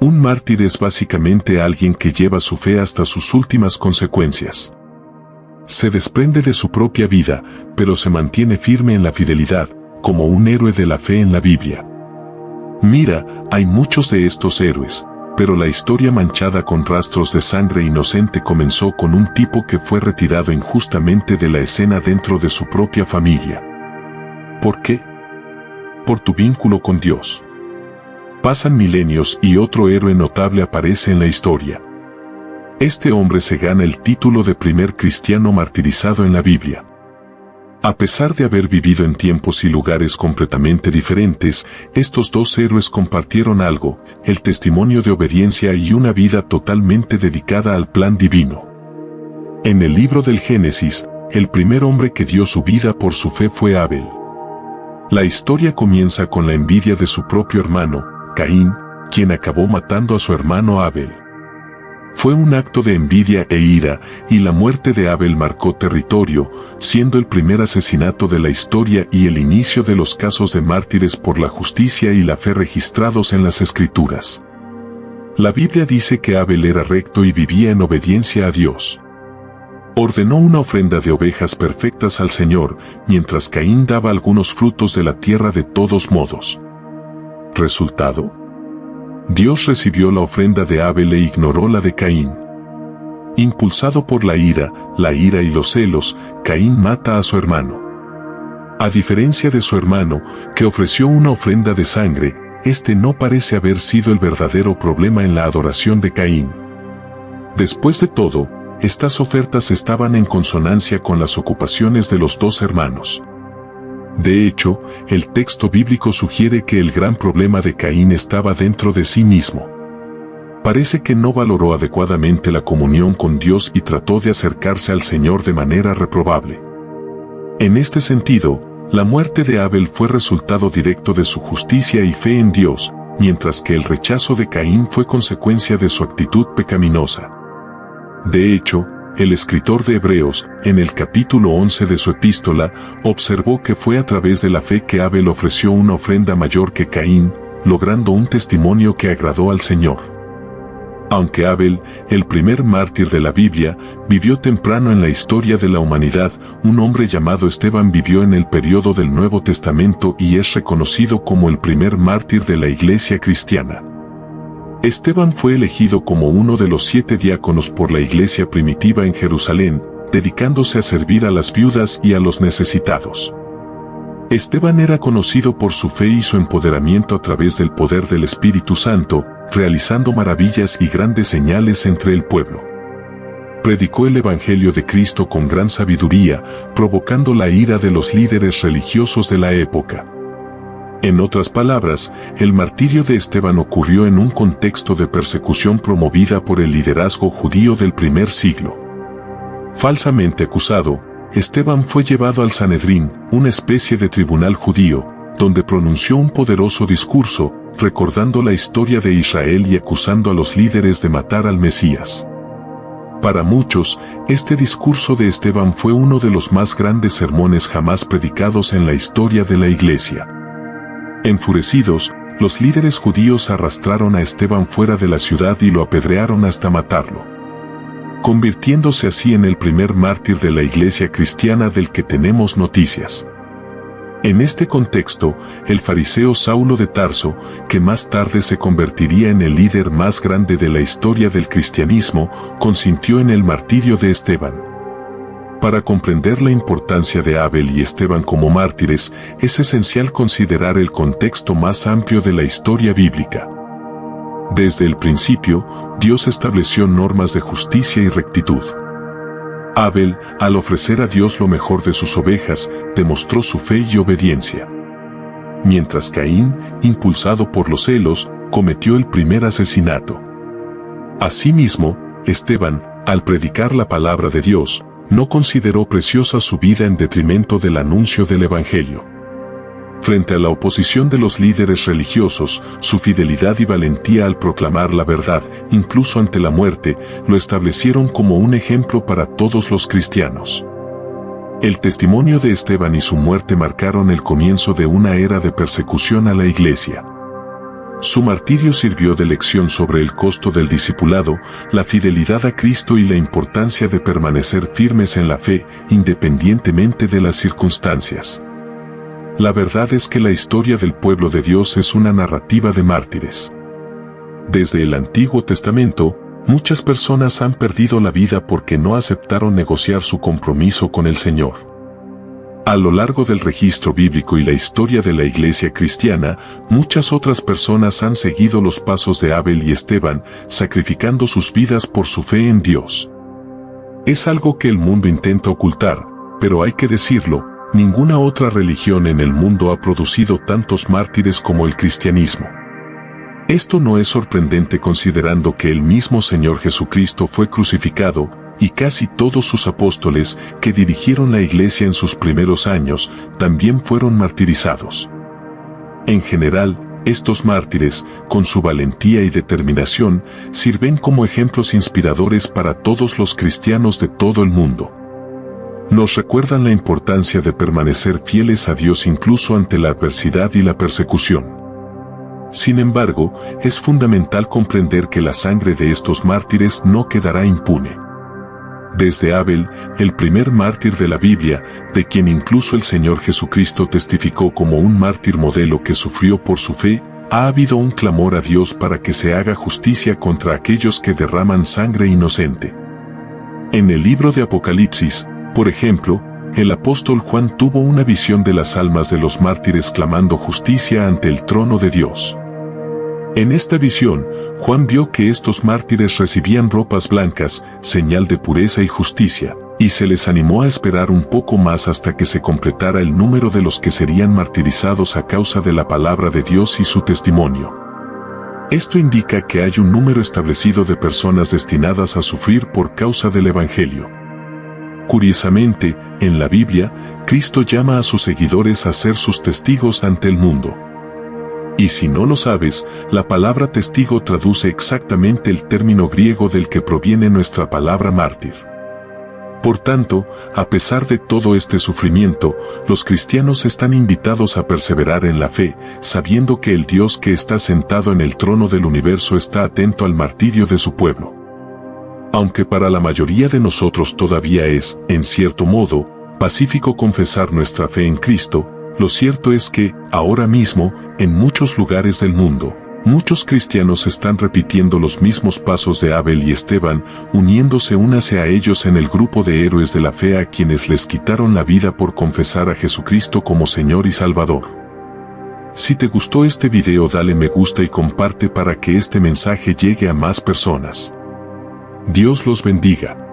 Un mártir es básicamente alguien que lleva su fe hasta sus últimas consecuencias. Se desprende de su propia vida, pero se mantiene firme en la fidelidad, como un héroe de la fe en la Biblia. Mira, hay muchos de estos héroes, pero la historia manchada con rastros de sangre inocente comenzó con un tipo que fue retirado injustamente de la escena dentro de su propia familia. ¿Por qué? Por tu vínculo con Dios. Pasan milenios y otro héroe notable aparece en la historia. Este hombre se gana el título de primer cristiano martirizado en la Biblia. A pesar de haber vivido en tiempos y lugares completamente diferentes, estos dos héroes compartieron algo: el testimonio de obediencia y una vida totalmente dedicada al plan divino. En el libro del Génesis, el primer hombre que dio su vida por su fe fue Abel. La historia comienza con la envidia de su propio hermano, Caín, quien acabó matando a su hermano Abel. Fue un acto de envidia e ira, y la muerte de Abel marcó territorio, siendo el primer asesinato de la historia y el inicio de los casos de mártires por la justicia y la fe registrados en las Escrituras. La Biblia dice que Abel era recto y vivía en obediencia a Dios. Ordenó una ofrenda de ovejas perfectas al Señor, mientras Caín daba algunos frutos de la tierra de todos modos. ¿Resultado? Dios recibió la ofrenda de Abel e ignoró la de Caín. Impulsado por la ira y los celos, Caín mata a su hermano. A diferencia de su hermano, que ofreció una ofrenda de sangre, este no parece haber sido el verdadero problema en la adoración de Caín. Después de todo, estas ofertas estaban en consonancia con las ocupaciones de los dos hermanos. De hecho, el texto bíblico sugiere que el gran problema de Caín estaba dentro de sí mismo. Parece que no valoró adecuadamente la comunión con Dios y trató de acercarse al Señor de manera reprobable. En este sentido, la muerte de Abel fue resultado directo de su justicia y fe en Dios, mientras que el rechazo de Caín fue consecuencia de su actitud pecaminosa. De hecho, el escritor de Hebreos, en el capítulo 11 de su epístola, observó que fue a través de la fe que Abel ofreció una ofrenda mayor que Caín, logrando un testimonio que agradó al Señor. Aunque Abel, el primer mártir de la Biblia, vivió temprano en la historia de la humanidad, un hombre llamado Esteban vivió en el periodo del Nuevo Testamento y es reconocido como el primer mártir de la Iglesia cristiana. Esteban fue elegido como uno de los 7 diáconos por la iglesia primitiva en Jerusalén, dedicándose a servir a las viudas y a los necesitados. Esteban era conocido por su fe y su empoderamiento a través del poder del Espíritu Santo, realizando maravillas y grandes señales entre el pueblo. Predicó el Evangelio de Cristo con gran sabiduría, provocando la ira de los líderes religiosos de la época. En otras palabras, el martirio de Esteban ocurrió en un contexto de persecución promovida por el liderazgo judío del primer siglo. Falsamente acusado, Esteban fue llevado al Sanedrín, una especie de tribunal judío, donde pronunció un poderoso discurso, recordando la historia de Israel y acusando a los líderes de matar al Mesías. Para muchos, este discurso de Esteban fue uno de los más grandes sermones jamás predicados en la historia de la Iglesia. Enfurecidos, los líderes judíos arrastraron a Esteban fuera de la ciudad y lo apedrearon hasta matarlo, convirtiéndose así en el primer mártir de la iglesia cristiana del que tenemos noticias. En este contexto, el fariseo Saulo de Tarso, que más tarde se convertiría en el líder más grande de la historia del cristianismo, consintió en el martirio de Esteban. Para comprender la importancia de Abel y Esteban como mártires, es esencial considerar el contexto más amplio de la historia bíblica. Desde el principio, Dios estableció normas de justicia y rectitud. Abel, al ofrecer a Dios lo mejor de sus ovejas, demostró su fe y obediencia. Mientras Caín, impulsado por los celos, cometió el primer asesinato. Asimismo, Esteban, al predicar la palabra de Dios, no consideró preciosa su vida en detrimento del anuncio del Evangelio. Frente a la oposición de los líderes religiosos, su fidelidad y valentía al proclamar la verdad, incluso ante la muerte, lo establecieron como un ejemplo para todos los cristianos. El testimonio de Esteban y su muerte marcaron el comienzo de una era de persecución a la iglesia. Su martirio sirvió de lección sobre el costo del discipulado, la fidelidad a Cristo y la importancia de permanecer firmes en la fe, independientemente de las circunstancias. La verdad es que la historia del pueblo de Dios es una narrativa de mártires. Desde el Antiguo Testamento, muchas personas han perdido la vida porque no aceptaron negociar su compromiso con el Señor. A lo largo del registro bíblico y la historia de la iglesia cristiana, muchas otras personas han seguido los pasos de Abel y Esteban, sacrificando sus vidas por su fe en Dios. Es algo que el mundo intenta ocultar, pero hay que decirlo, ninguna otra religión en el mundo ha producido tantos mártires como el cristianismo. Esto no es sorprendente considerando que el mismo Señor Jesucristo fue crucificado, y casi todos sus apóstoles que dirigieron la iglesia en sus primeros años también fueron martirizados. En general, estos mártires, con su valentía y determinación, sirven como ejemplos inspiradores para todos los cristianos de todo el mundo. Nos recuerdan la importancia de permanecer fieles a Dios incluso ante la adversidad y la persecución. Sin embargo, es fundamental comprender que la sangre de estos mártires no quedará impune. Desde Abel, el primer mártir de la Biblia, de quien incluso el Señor Jesucristo testificó como un mártir modelo que sufrió por su fe, ha habido un clamor a Dios para que se haga justicia contra aquellos que derraman sangre inocente. En el libro de Apocalipsis, por ejemplo, el apóstol Juan tuvo una visión de las almas de los mártires clamando justicia ante el trono de Dios. En esta visión, Juan vio que estos mártires recibían ropas blancas, señal de pureza y justicia, y se les animó a esperar un poco más hasta que se completara el número de los que serían martirizados a causa de la palabra de Dios y su testimonio. Esto indica que hay un número establecido de personas destinadas a sufrir por causa del Evangelio. Curiosamente, en la Biblia, Cristo llama a sus seguidores a ser sus testigos ante el mundo. Y si no lo sabes, la palabra testigo traduce exactamente el término griego del que proviene nuestra palabra mártir. Por tanto, a pesar de todo este sufrimiento, los cristianos están invitados a perseverar en la fe, sabiendo que el Dios que está sentado en el trono del universo está atento al martirio de su pueblo. Aunque para la mayoría de nosotros todavía es, en cierto modo, pacífico confesar nuestra fe en Cristo, lo cierto es que, ahora mismo, en muchos lugares del mundo, muchos cristianos están repitiendo los mismos pasos de Abel y Esteban, uniéndose a ellos en el grupo de héroes de la fe a quienes les quitaron la vida por confesar a Jesucristo como Señor y Salvador. Si te gustó este video, dale me gusta y comparte para que este mensaje llegue a más personas. Dios los bendiga.